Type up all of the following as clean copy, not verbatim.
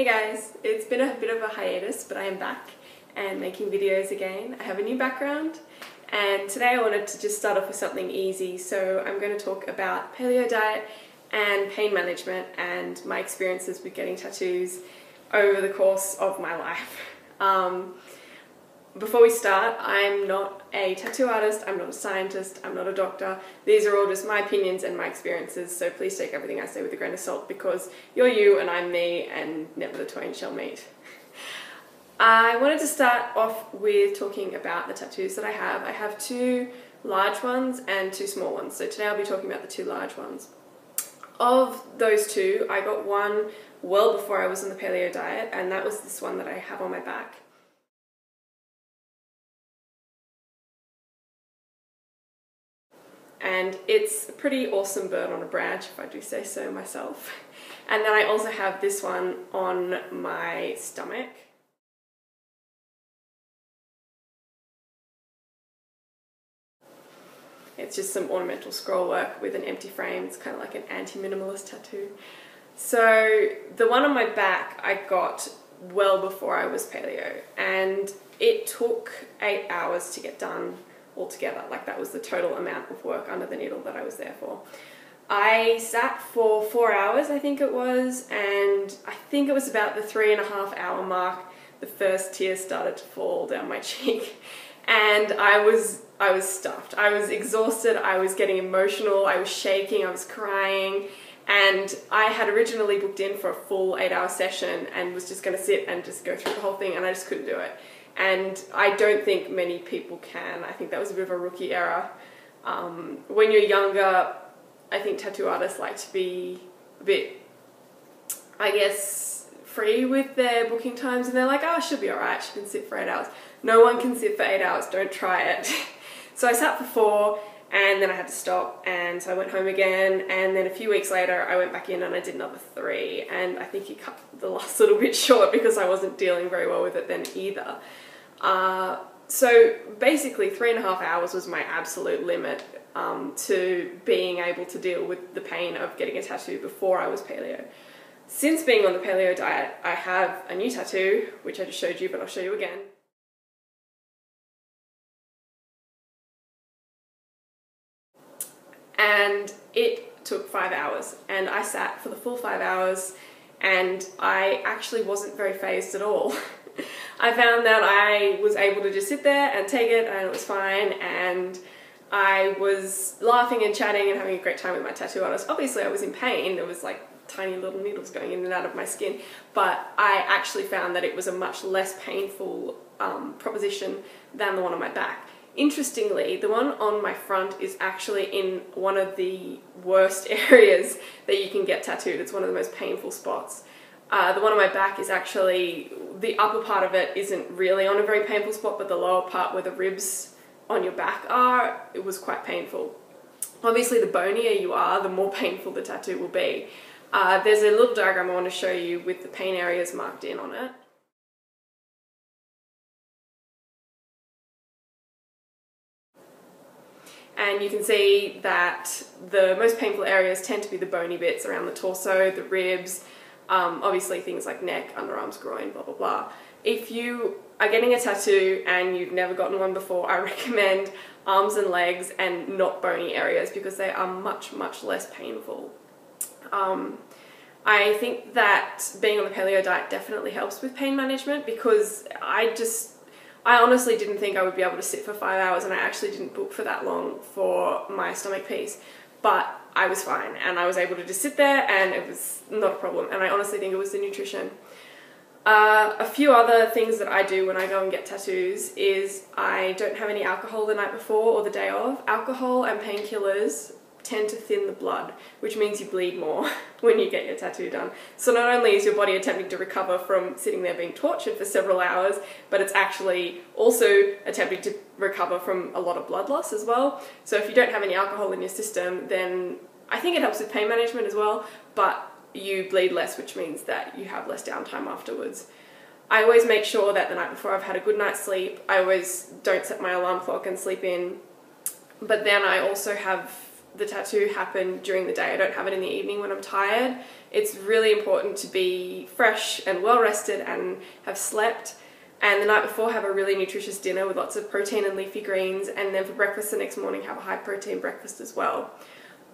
guys, it's been a bit of a hiatus, but I am back and making videos again. I have a new background and today I wanted to just start off with something easy. So I'm going to talk about paleo diet and pain management and my experiences with getting tattoos over the course of my life. Before we start, I'm not a tattoo artist, I'm not a scientist, I'm not a doctor. These are all just my opinions and my experiences, so please take everything I say with a grain of salt because you're you and I'm me and never the twain shall meet. I wanted to start off with talking about the tattoos that I have. I have two large ones and two small ones, so today I'll be talking about the two large ones. Of those two, I got one well before I was on the paleo diet, and that was this one that I have on my back. And it's a pretty awesome bird on a branch, if I do say so myself. And then I also have this one on my stomach. It's just some ornamental scroll work with an empty frame. It's kind of like an anti-minimalist tattoo. So the one on my back I got well before I was paleo, and it took 8 hours to get done altogether. Like, that was the total amount of work under the needle that I was there for. I sat for 4 hours, I think it was, and I think it was about the 3.5 hour mark the first tear started to fall down my cheek, and I was stuffed. I was exhausted, I was getting emotional, I was shaking, I was crying, and I had originally booked in for a full 8 hour session and was just going to sit and just go through the whole thing, and I just couldn't do it. And I don't think many people can. I think that was a bit of a rookie error. When you're younger, I think tattoo artists like to be a bit, I guess, free with their booking times, and they're like, oh, she'll be alright, she can sit for 8 hours. No one can sit for 8 hours, don't try it. So I sat for 4, and then I had to stop, and so I went home again, and then a few weeks later I went back in and I did another 3, and I think he cut the last little bit short because I wasn't dealing very well with it then either. So basically 3.5 hours was my absolute limit to being able to deal with the pain of getting a tattoo before I was paleo. Since being on the paleo diet, I have a new tattoo, which I just showed you, but I'll show you again. And it took 5 hours, and I sat for the full 5 hours, and I actually wasn't very phased at all. I found that I was able to just sit there and take it, and it was fine, and I was laughing and chatting and having a great time with my tattoo artist. Obviously I was in pain, there was like tiny little needles going in and out of my skin, but I actually found that it was a much less painful proposition than the one on my back. Interestingly, the one on my front is actually in one of the worst areas that you can get tattooed. It's one of the most painful spots. The one on my back is actually, the upper part of it isn't really on a very painful spot, but the lower part where the ribs on your back are, it was quite painful. Obviously the bonier you are, the more painful the tattoo will be. There's a little diagram I want to show you with the pain areas marked in on it. And you can see that the most painful areas tend to be the bony bits around the torso, the ribs, obviously things like neck, underarms, groin, blah, blah, blah. If you are getting a tattoo and you've never gotten one before, I recommend arms and legs and not bony areas because they are much, much less painful. I think that being on the paleo diet definitely helps with pain management because I honestly didn't think I would be able to sit for 5 hours, and I actually didn't book for that long for my stomach piece, but I was fine and I was able to just sit there and it was not a problem, and I honestly think it was the nutrition. A few other things that I do when I go and get tattoos is I don't have any alcohol the night before or the day of. Alcohol and painkillers tend to thin the blood, which means you bleed more when you get your tattoo done. So not only is your body attempting to recover from sitting there being tortured for several hours, but it's actually also attempting to recover from a lot of blood loss as well. So if you don't have any alcohol in your system, then I think it helps with pain management as well, but you bleed less, which means that you have less downtime afterwards. I always make sure that the night before I've had a good night's sleep. I always don't set my alarm clock and sleep in, but then I also have the tattoo happen during the day. I don't have it in the evening when I'm tired. It's really important to be fresh and well rested and have slept, and the night before have a really nutritious dinner with lots of protein and leafy greens, and then for breakfast the next morning have a high protein breakfast as well.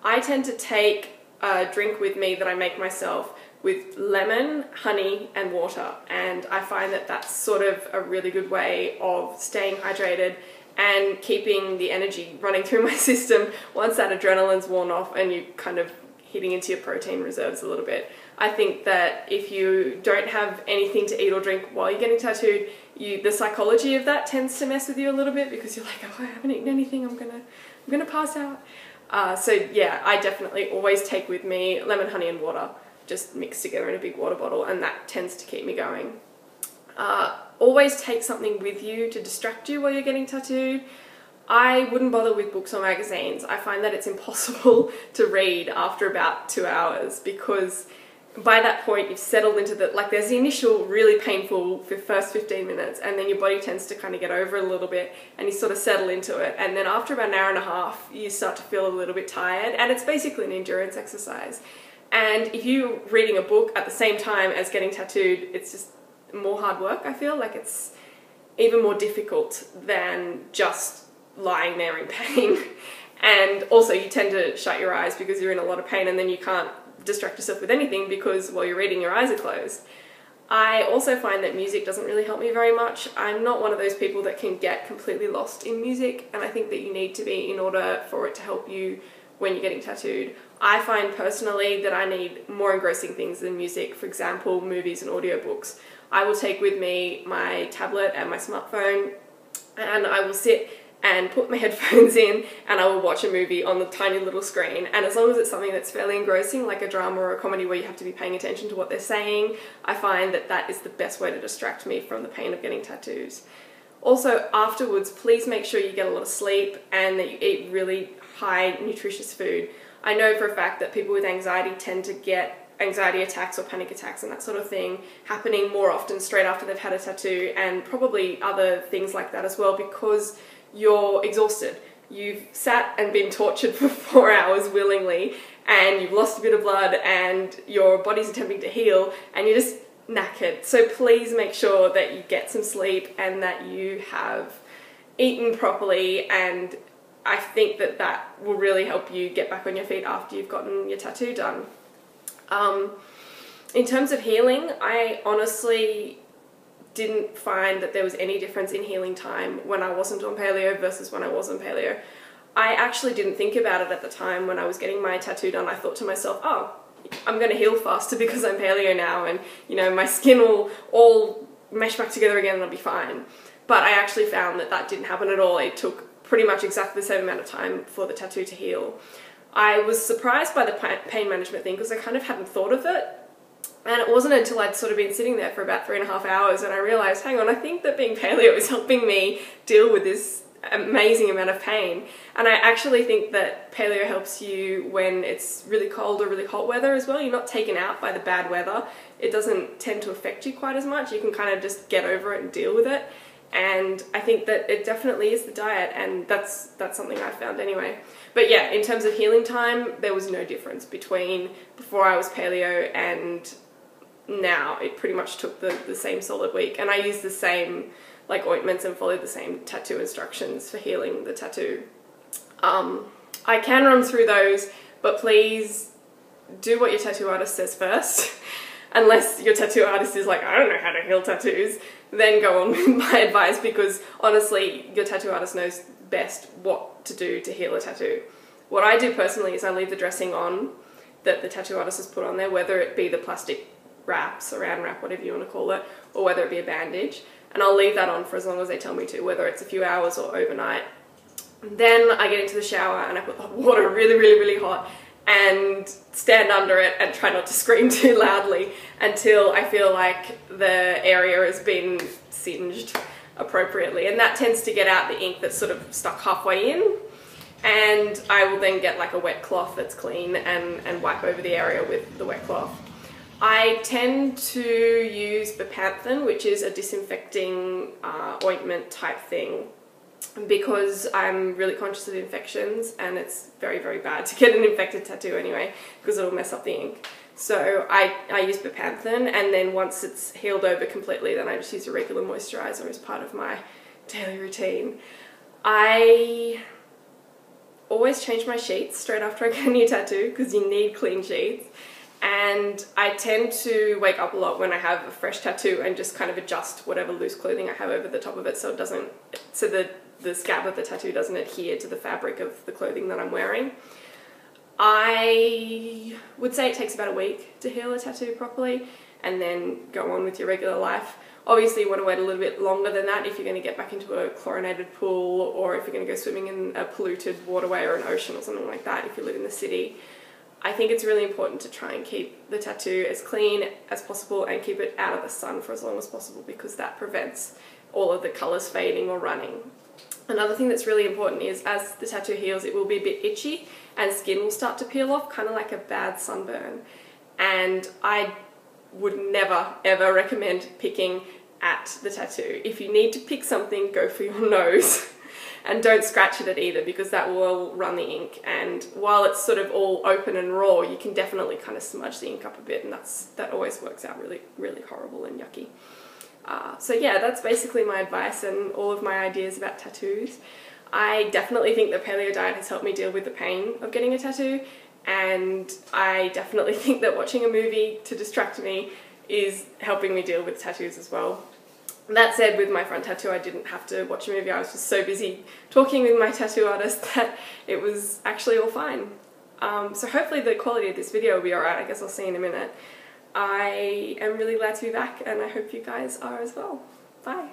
I tend to take a drink with me that I make myself with lemon, honey and water, and I find that that's sort of a really good way of staying hydrated and keeping the energy running through my system once that adrenaline's worn off and you kind of hitting into your protein reserves a little bit. I think that if you don't have anything to eat or drink while you're getting tattooed, the psychology of that tends to mess with you a little bit, because you're like, oh, I haven't eaten anything, I'm gonna pass out. So yeah, I definitely always take with me lemon, honey and water, just mixed together in a big water bottle, and that tends to keep me going. Always take something with you to distract you while you're getting tattooed. I wouldn't bother with books or magazines. I find that it's impossible to read after about 2 hours, because by that point you've settled into there's the initial really painful first 15 minutes, and then your body tends to kind of get over it a little bit and you sort of settle into it, and then after about an hour and a half you start to feel a little bit tired, and it's basically an endurance exercise. And if you're reading a book at the same time as getting tattooed, it's just more hard work. I feel like it's even more difficult than just lying there in pain. And also you tend to shut your eyes because you're in a lot of pain, and then you can't distract yourself with anything because while you're reading your eyes are closed. I also find that music doesn't really help me very much. I'm not one of those people that can get completely lost in music, and I think that you need to be in order for it to help you when you're getting tattooed. I find personally that I need more engrossing things than music, for example, movies and audiobooks. I will take with me my tablet and my smartphone, and I will sit and put my headphones in and I will watch a movie on the tiny little screen, and as long as it's something that's fairly engrossing, like a drama or a comedy where you have to be paying attention to what they're saying, I find that that is the best way to distract me from the pain of getting tattoos. Also, afterwards, please make sure you get a lot of sleep and that you eat really high nutritious food. I know for a fact that people with anxiety tend to get anxiety attacks or panic attacks and that sort of thing happening more often straight after they've had a tattoo, and probably other things like that as well, because you're exhausted. You've sat and been tortured for 4 hours willingly, and you've lost a bit of blood and your body's attempting to heal and you're just knackered. So please make sure that you get some sleep and that you have eaten properly, and I think that that will really help you get back on your feet after you've gotten your tattoo done. In terms of healing, I honestly didn't find that there was any difference in healing time when I wasn't on paleo versus when I was on paleo. I actually didn't think about it at the time when I was getting my tattoo done. I thought to myself, oh, I'm going to heal faster because I'm paleo now, and you know, my skin will all mesh back together again and I'll be fine. But I actually found that that didn't happen at all. It took pretty much exactly the same amount of time for the tattoo to heal. I was surprised by the pain management thing because I kind of hadn't thought of it. And it wasn't until I'd sort of been sitting there for about 3.5 hours and I realised, hang on, I think that being paleo is helping me deal with this amazing amount of pain. And I actually think that paleo helps you when it's really cold or really hot weather as well. You're not taken out by the bad weather. It doesn't tend to affect you quite as much. You can kind of just get over it and deal with it. And I think that it definitely is the diet, and that's something I found anyway. But yeah, in terms of healing time, there was no difference between before I was paleo and now. It pretty much took the same solid week, and I used the same like ointments and followed the same tattoo instructions for healing the tattoo. I can run through those, but please do what your tattoo artist says first. Unless your tattoo artist is like, I don't know how to heal tattoos, then go on with my advice, because honestly, your tattoo artist knows best what to do to heal a tattoo. What I do personally is I leave the dressing on that the tattoo artist has put on there, whether it be the plastic wrap, saran wrap, whatever you want to call it, or whether it be a bandage, and I'll leave that on for as long as they tell me to, whether it's a few hours or overnight. Then I get into the shower and I put the water really, really, really hot and stand under it and try not to scream too loudly until I feel like the area has been singed appropriately, and that tends to get out the ink that's sort of stuck halfway in, and I will then get like a wet cloth that's clean and wipe over the area with the wet cloth. I tend to use bepanthen, which is a disinfecting ointment type thing. because I'm really conscious of infections, and it's very, very bad to get an infected tattoo anyway, because it'll mess up the ink. So I use bepanthen, and then once it's healed over completely, then I just use a regular moisturizer as part of my daily routine. I always change my sheets straight after I get a new tattoo, because you need clean sheets. And I tend to wake up a lot when I have a fresh tattoo and just kind of adjust whatever loose clothing I have over the top of it, so it doesn't, so the scab of the tattoo doesn't adhere to the fabric of the clothing that I'm wearing. I would say it takes about a week to heal a tattoo properly, and then go on with your regular life. Obviously you want to wait a little bit longer than that if you're going to get back into a chlorinated pool, or if you're going to go swimming in a polluted waterway or an ocean or something like that if you live in the city. I think it's really important to try and keep the tattoo as clean as possible and keep it out of the sun for as long as possible, because that prevents all of the colours fading or running. Another thing that's really important is, as the tattoo heals, it will be a bit itchy and skin will start to peel off, kind of like a bad sunburn. And I would never ever recommend picking at the tattoo. If you need to pick something, go for your nose. And don't scratch at it either, because that will run the ink, and while it's sort of all open and raw, you can definitely kind of smudge the ink up a bit, and that always works out really, really horrible and yucky. So yeah, that's basically my advice and all of my ideas about tattoos. I definitely think the paleo diet has helped me deal with the pain of getting a tattoo, and I definitely think that watching a movie to distract me is helping me deal with tattoos as well. That said, with my front tattoo, I didn't have to watch a movie. I was just so busy talking with my tattoo artist that it was actually all fine. So hopefully the quality of this video will be alright. I guess I'll see in a minute. I am really glad to be back, and I hope you guys are as well. Bye.